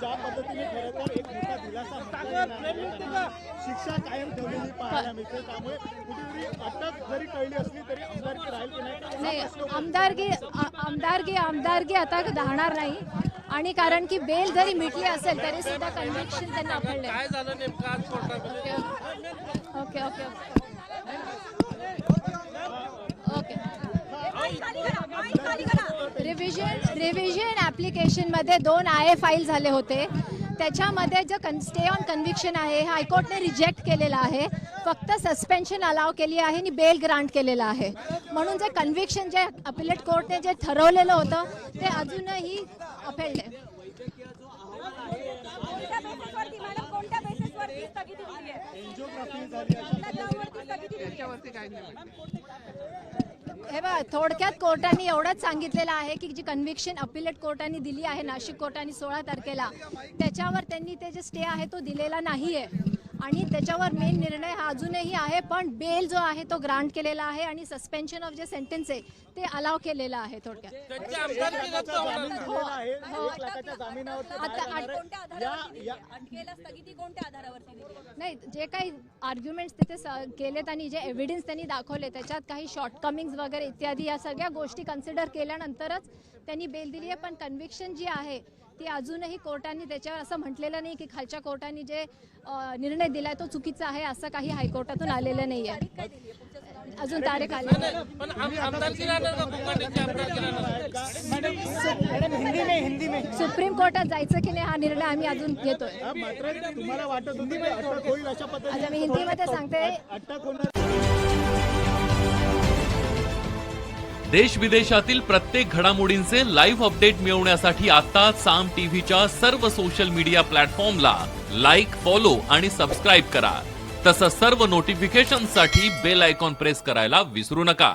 ज्या पद्धतीने खरं तर एक मोठा दिलासा शिक्षा कायम ठेवलेली पाहायला मिळते, त्यामुळे कुठेतरी अटक जरी कळली असली तरी आमदारकी राहील की नाही आमदारकी आता राहणार नाही. आणि कारण की बेल जरी मिटली असेल तरी सुद्धा कन्व्हिक्शन त्यांना अपडले. काय झालं नेमकं आज कोर्टामध्ये? ओके ओके ओके रिव्हिजन ॲप्लिकेशनमध्ये 2 IA फाईल झाले होते. त्याच्यामध्ये जो स्टे ऑन कन्व्हिक्शन आहे हायकोर्टने रिजेक्ट केलेला आहे. फक्त सस्पेन्शन अलाव केली आहे आणि बेल ग्रांट केलेला आहे. म्हणून जे कन्व्हिक्शन जे अपिलेट कोर्टने जे ठरवलेलं होतं ते अजूनही अपेलले. हे बघा, थोडक्यात कोर्टाने एवढंच सांगितलेलं आहे की जी कन्व्हिक्शन अपिलेट कोर्टाने दिली आहे नाशिक कोर्टाने 16 तारखेला, त्याच्यावर त्यांनी ते जे स्टे आहे तो दिलेला नाही आहे. आणि त्याच्यावर मेन निर्णय हा अजूनही आहे, पण बेल जो आहे तो ग्रांट केलेला आहे आणि सस्पेन्शन ऑफ जे सेंटेन्स आहे ते अलाव केलेलं आहे. थोडक्यात नाही, जे काही आर्ग्युमेंट्स तिथे केलेत आणि जे एव्हिडन्स त्यांनी दाखवले त्याच्यात काही शॉर्टकमिंग्स वगैरे इत्यादी या सगळ्या गोष्टी कन्सिडर केल्यानंतरच त्यांनी बेल दिली आहे. पण कन्व्हिक्शन जी आहे ती अजूनही कोर्टाने त्याच्यावर असं म्हटलेलं नाही की खालच्या कोर्टाने जे निर्णय दिलाय तो चुकीचा आहे, असं काही हायकोर्टातून आलेलं नाही आहे. अजून तारीख आली सुप्रीम कोर्टात जायचं की नाही हा निर्णय आम्ही अजून घेतोय. आता मी हिंदीमध्ये सांगते. देश विदेशातील प्रत्येक घडामोडींचे लाईव्ह अपडेट मिळवण्यासाठी आता साम टीव्हीच्या सर्व सोशल मीडिया प्लॅटफॉर्मला लाईक, फॉलो आणि सबस्क्राईब करा. तसंच सर्व नोटिफिकेशनसाठी बेल आयकॉन प्रेस करायला विसरू नका.